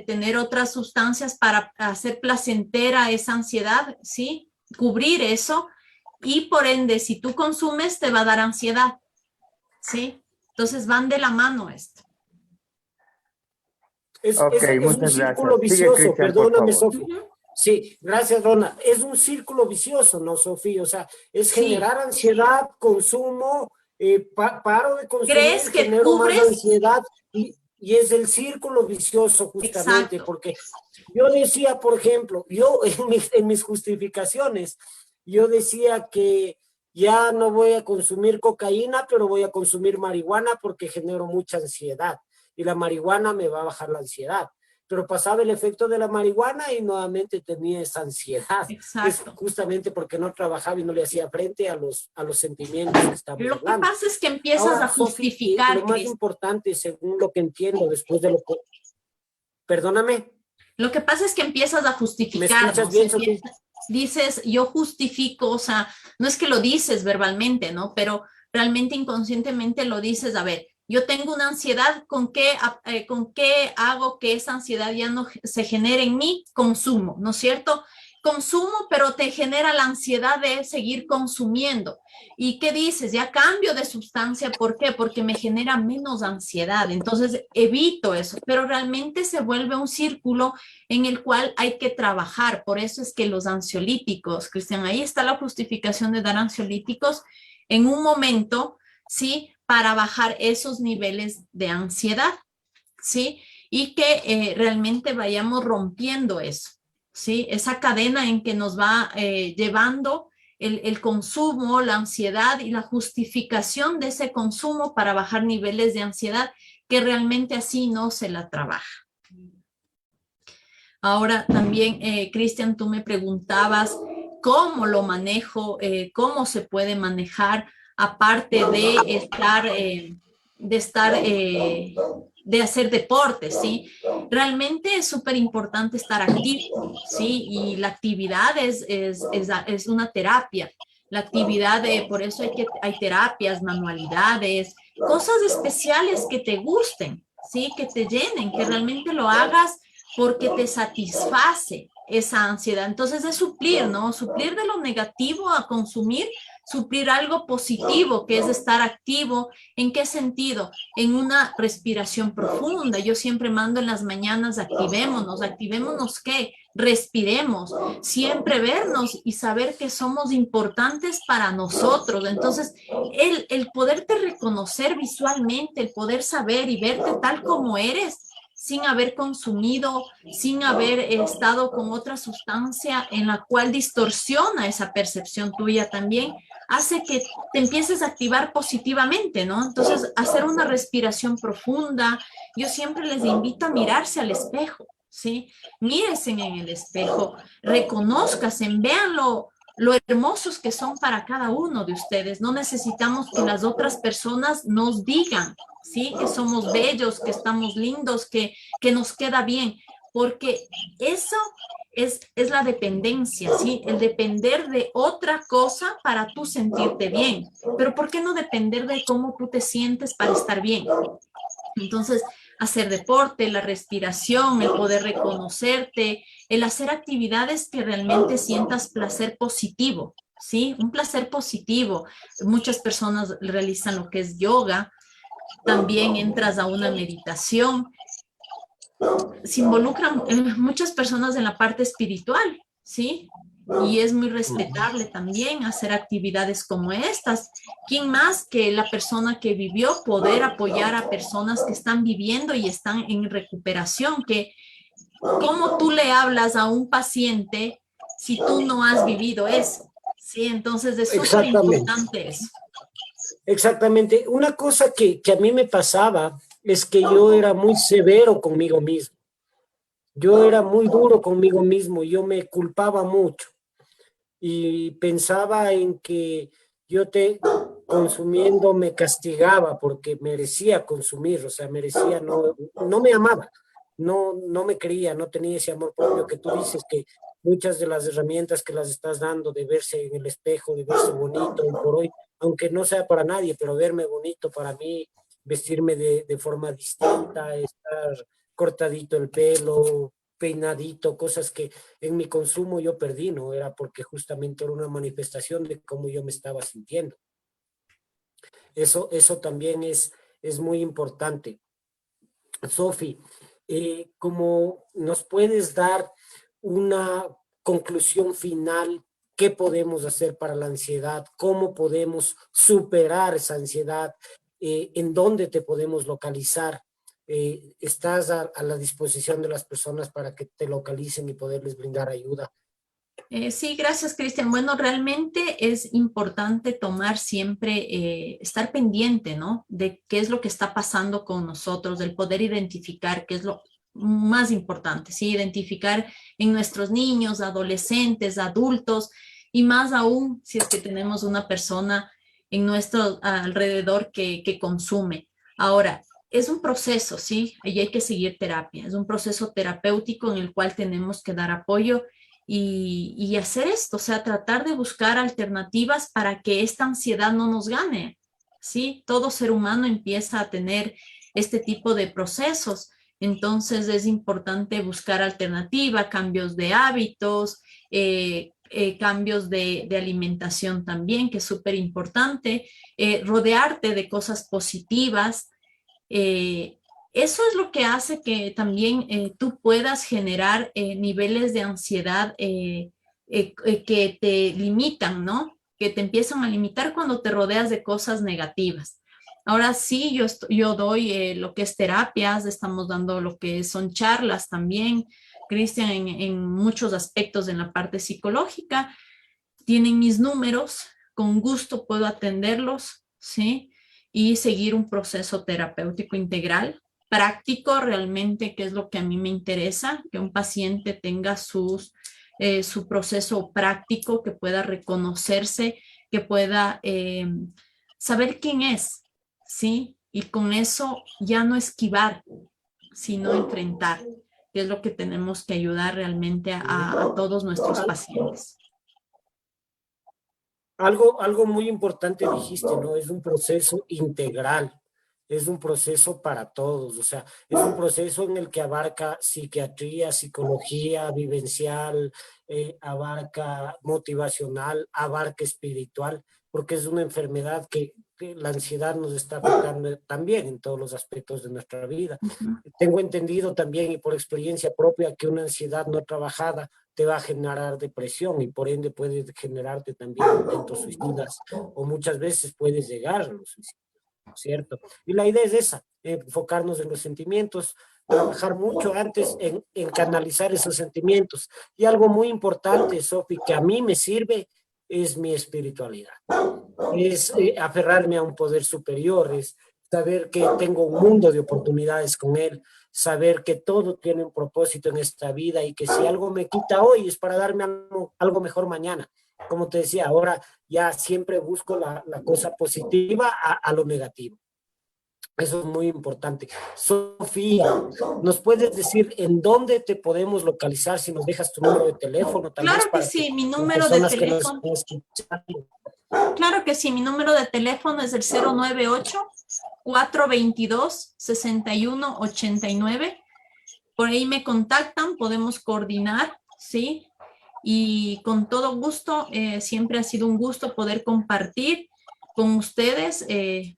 tener otras sustancias para hacer placentera esa ansiedad, ¿sí? Cubrir eso y por ende, si tú consumes, te va a dar ansiedad, ¿sí? Entonces van de la mano esto. Es un círculo vicioso, perdóname, Sofía. Sí, gracias, Rona. Es un círculo vicioso, ¿no, Sofía? O sea, es generar ansiedad, consumo, paro de consumir, ¿crees que genero cubres? más ansiedad y es el círculo vicioso justamente. Exacto. Porque yo decía, por ejemplo, yo en mis justificaciones, yo decía que ya no voy a consumir cocaína, pero voy a consumir marihuana porque genero mucha ansiedad y la marihuana me va a bajar la ansiedad. Pero pasaba el efecto de la marihuana y nuevamente tenía esa ansiedad. Exacto. Es justamente porque no trabajaba y no le hacía frente a los sentimientos que estamos hablando. Lo que pasa es que empiezas a justificar. Lo más importante, según lo que entiendo, después de lo que... Perdóname. Lo que pasa es que empiezas a justificar. ¿Me escuchas bien, Sofía? Dices, yo justifico, o sea, no es que lo dices verbalmente, ¿no? Pero realmente inconscientemente lo dices, a ver, yo tengo una ansiedad, ¿con qué hago que esa ansiedad ya no se genere en mí? Consumo, ¿no es cierto? Consumo, pero te genera la ansiedad de seguir consumiendo. ¿Y qué dices? Ya cambio de sustancia, ¿por qué? Porque me genera menos ansiedad, entonces evito eso, pero realmente se vuelve un círculo en el cual hay que trabajar. Por eso es que los ansiolíticos, Cristian, ahí está la justificación de dar ansiolíticos en un momento, ¿sí? Para bajar esos niveles de ansiedad, ¿sí? Y que realmente vayamos rompiendo eso, ¿sí? Esa cadena en que nos va llevando el consumo, la ansiedad y la justificación de ese consumo para bajar niveles de ansiedad que realmente así no se la trabaja. Ahora también, Cristian, tú me preguntabas cómo lo manejo, cómo se puede manejar, aparte de hacer deporte, ¿sí? Realmente es súper importante estar activo, ¿sí? Y la actividad es una terapia. La actividad, por eso hay terapias, manualidades, cosas especiales que te gusten, ¿sí? Que te llenen, que realmente lo hagas porque te satisface esa ansiedad. Entonces es suplir, ¿no? Suplir de lo negativo a consumir, suplir algo positivo, que es estar activo. ¿En qué sentido? En una respiración profunda. Yo siempre mando en las mañanas, activémonos ¿qué? Respiremos, siempre vernos y saber que somos importantes para nosotros. Entonces, el poderte reconocer visualmente, el poder saber y verte tal como eres, sin haber consumido, sin haber estado con otra sustancia en la cual distorsiona esa percepción tuya también, hace que te empieces a activar positivamente, ¿no? Entonces, hacer una respiración profunda. Yo siempre les invito a mirarse al espejo, ¿sí? Mírense en el espejo, reconózcanse, vean lo hermosos que son para cada uno de ustedes. No necesitamos que las otras personas nos digan, ¿sí? Que somos bellos, que estamos lindos, que nos queda bien, porque eso es la dependencia, ¿sí? El depender de otra cosa para tú sentirte bien. Pero ¿por qué no depender de cómo tú te sientes para estar bien? Entonces, hacer deporte, la respiración, el poder reconocerte, el hacer actividades que realmente sientas placer positivo, ¿sí? Un placer positivo. Muchas personas realizan lo que es yoga, también entras a una meditación. Se involucran muchas personas en la parte espiritual, ¿sí? Y es muy respetable también hacer actividades como estas. ¿Quién más que la persona que vivió poder apoyar a personas que están viviendo y están en recuperación? Que ¿cómo tú le hablas a un paciente si tú no has vivido eso? Sí, entonces es súper importante eso. Exactamente. Una cosa que a mí me pasaba es que yo era muy severo conmigo mismo. Yo era muy duro conmigo mismo, yo me culpaba mucho y pensaba en que yo consumiendo me castigaba porque merecía consumir, o sea, merecía, no me amaba, no me quería, no tenía ese amor propio que tú dices, que muchas de las herramientas que las estás dando de verse en el espejo, de verse bonito hoy por hoy, aunque no sea para nadie, pero verme bonito para mí, vestirme de forma distinta, estar cortadito el pelo, peinadito, cosas que en mi consumo yo perdí, ¿no? Era porque justamente era una manifestación de cómo yo me estaba sintiendo. Eso también es muy importante. Sofi, ¿cómo nos puedes dar una conclusión final? ¿Qué podemos hacer para la ansiedad? ¿Cómo podemos superar esa ansiedad? ¿En dónde te podemos localizar? ¿Estás a la disposición de las personas para que te localicen y poderles brindar ayuda? Sí, gracias, Cristian. Bueno, realmente es importante tomar siempre, estar pendiente, ¿no? De qué es lo que está pasando con nosotros, del poder identificar qué es lo más importante, ¿sí? Identificar en nuestros niños, adolescentes, adultos, y más aún si es que tenemos una persona en nuestro alrededor que consume. Ahora, es un proceso, ¿sí? Y hay que seguir terapia. Es un proceso terapéutico en el cual tenemos que dar apoyo y hacer esto, o sea, tratar de buscar alternativas para que esta ansiedad no nos gane, ¿sí? Todo ser humano empieza a tener este tipo de procesos, entonces es importante buscar alternativa, cambios de hábitos, cambios de alimentación también, que es súper importante, rodearte de cosas positivas. Eso es lo que hace que también tú puedas generar niveles de ansiedad que te limitan, ¿no? Que te empiezan a limitar cuando te rodeas de cosas negativas. Ahora sí, yo doy lo que es terapias, estamos dando lo que son charlas también, Cristian, en muchos aspectos en la parte psicológica. Tienen mis números, con gusto puedo atenderlos, ¿sí? Y seguir un proceso terapéutico integral práctico realmente, que es lo que a mí me interesa, que un paciente tenga su proceso práctico, que pueda reconocerse, que pueda saber quién es, ¿sí? Y con eso ya no esquivar, sino enfrentar, que es lo que tenemos que ayudar realmente a todos nuestros pacientes. Algo muy importante dijiste, ¿no? Es un proceso integral, es un proceso para todos, o sea, es un proceso en el que abarca psiquiatría, psicología, vivencial, abarca motivacional, abarca espiritual, porque es una enfermedad que la ansiedad nos está afectando también en todos los aspectos de nuestra vida. Tengo entendido también y por experiencia propia que una ansiedad no trabajada te va a generar depresión y por ende puede generarte también intentos suicidas o muchas veces puedes llegar a los suicidios, ¿cierto? Y la idea es esa, enfocarnos en los sentimientos, trabajar mucho antes en canalizar esos sentimientos. Y algo muy importante, Sofi, que a mí me sirve es mi espiritualidad, es aferrarme a un poder superior, es saber que tengo un mundo de oportunidades con él, saber que todo tiene un propósito en esta vida y que si algo me quita hoy es para darme algo mejor mañana. Como te decía, ahora ya siempre busco la cosa positiva a lo negativo. Eso es muy importante. Sofía, ¿nos puedes decir en dónde te podemos localizar si nos dejas tu número de teléfono? Tal Claro vez que para sí, mi las número de personas que nos teléfono. están escuchando. Claro que sí, mi número de teléfono es el 098-422-6189. Por ahí me contactan, podemos coordinar, ¿sí? Y con todo gusto, siempre ha sido un gusto poder compartir con ustedes.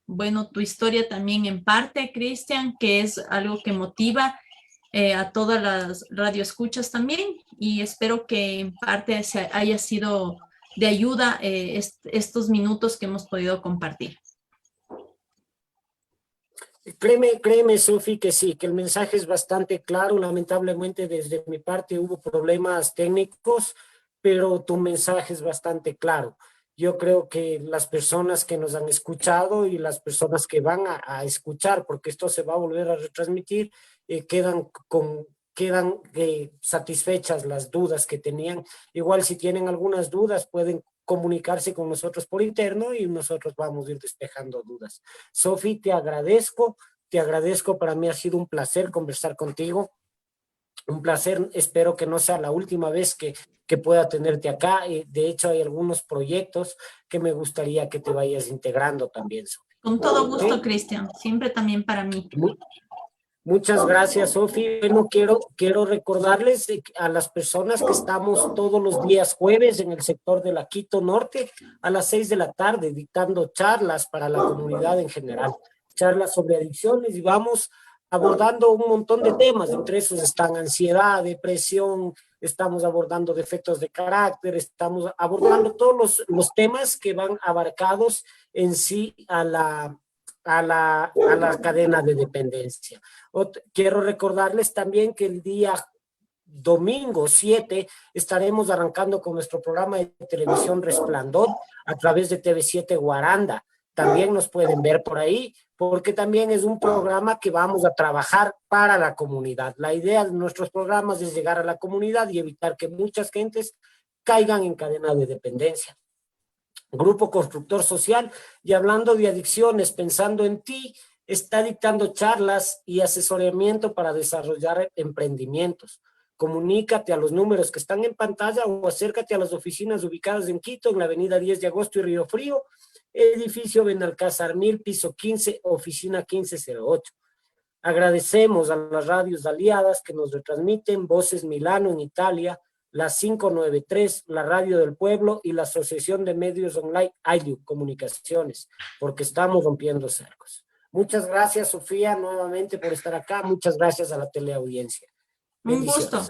Bueno, tu historia también en parte, Cristian, que es algo que motiva a todas las radioescuchas también. Y espero que en parte haya sido de ayuda estos minutos que hemos podido compartir. Créeme, Sofi, que sí, que el mensaje es bastante claro. Lamentablemente, desde mi parte hubo problemas técnicos, pero tu mensaje es bastante claro. Yo creo que las personas que nos han escuchado y las personas que van a escuchar, porque esto se va a volver a retransmitir, quedan satisfechas las dudas que tenían. Igual si tienen algunas dudas, pueden comunicarse con nosotros por interno y nosotros vamos a ir despejando dudas. Sofi, te agradezco, para mí ha sido un placer conversar contigo, un placer, espero que no sea la última vez que pueda tenerte acá. De hecho, hay algunos proyectos que me gustaría que te vayas integrando también, Sofi. Con todo gusto, Cristian, siempre también para mí. Muchas gracias, Sofi. Bueno, quiero recordarles a las personas que estamos todos los días jueves en el sector de la Quito Norte a las 6 de la tarde dictando charlas para la comunidad en general, charlas sobre adicciones y vamos abordando un montón de temas. Entre esos están ansiedad, depresión, estamos abordando defectos de carácter, estamos abordando todos los temas que van abarcados en sí a la cadena de dependencia. Quiero recordarles también que el día domingo 7 estaremos arrancando con nuestro programa de televisión Resplandor a través de TV7 Guaranda. También nos pueden ver por ahí, porque también es un programa que vamos a trabajar para la comunidad. La idea de nuestros programas es llegar a la comunidad y evitar que muchas gentes caigan en cadena de dependencia. Grupo Constructor Social, y hablando de adicciones, pensando en ti, está dictando charlas y asesoramiento para desarrollar emprendimientos. Comunícate a los números que están en pantalla o acércate a las oficinas ubicadas en Quito, en la avenida 10 de agosto y Río Frío, edificio Benalcázar 1000, piso 15, oficina 1508. Agradecemos a las radios aliadas que nos retransmiten: Voces Milano en Italia, la 593, la Radio del Pueblo y la Asociación de Medios Online ILU Comunicaciones, porque estamos rompiendo cercos. Muchas gracias, Sofía, nuevamente por estar acá. Muchas gracias a la teleaudiencia. Un gusto.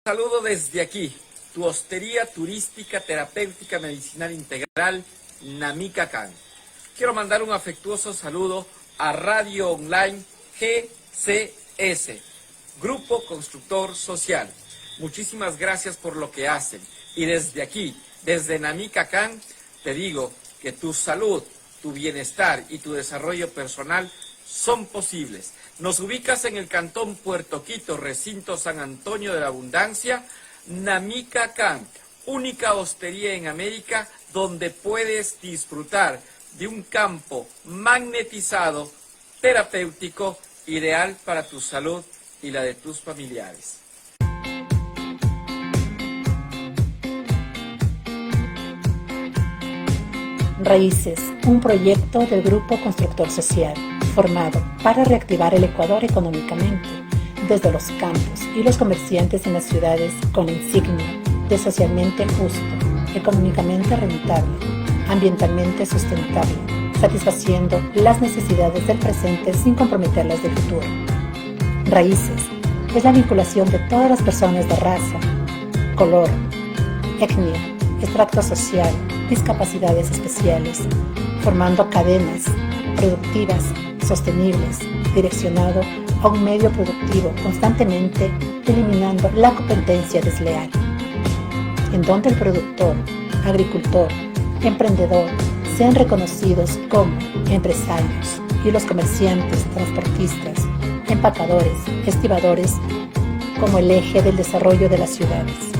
Saludo desde aquí, tu hostería turística, terapéutica, medicinal integral, Namicacán. Quiero mandar un afectuoso saludo a Radio Online GCS, Grupo Constructor Social. muchísimas gracias por lo que hacen. Y desde aquí, desde Namicacán, te digo que tu salud, tu bienestar y tu desarrollo personal son posibles. Nos ubicas en el Cantón Puerto Quito, recinto San Antonio de la Abundancia, Namicacán, única hostería en América donde puedes disfrutar de un campo magnetizado, terapéutico, ideal para tu salud y la de tus familiares. Raíces, un proyecto del Grupo Constructor Social, formado para reactivar el Ecuador económicamente, desde los campos y los comerciantes en las ciudades con la insignia de socialmente justo, económicamente rentable, ambientalmente sustentable, satisfaciendo las necesidades del presente sin comprometer las del futuro. Raíces es la vinculación de todas las personas de raza, color, etnia, extracto social, discapacidades especiales, formando cadenas productivas, sostenibles, direccionado a un medio productivo constantemente eliminando la competencia desleal, en donde el productor, agricultor, emprendedor sean reconocidos como empresarios y los comerciantes, transportistas, empacadores, estibadores como el eje del desarrollo de las ciudades.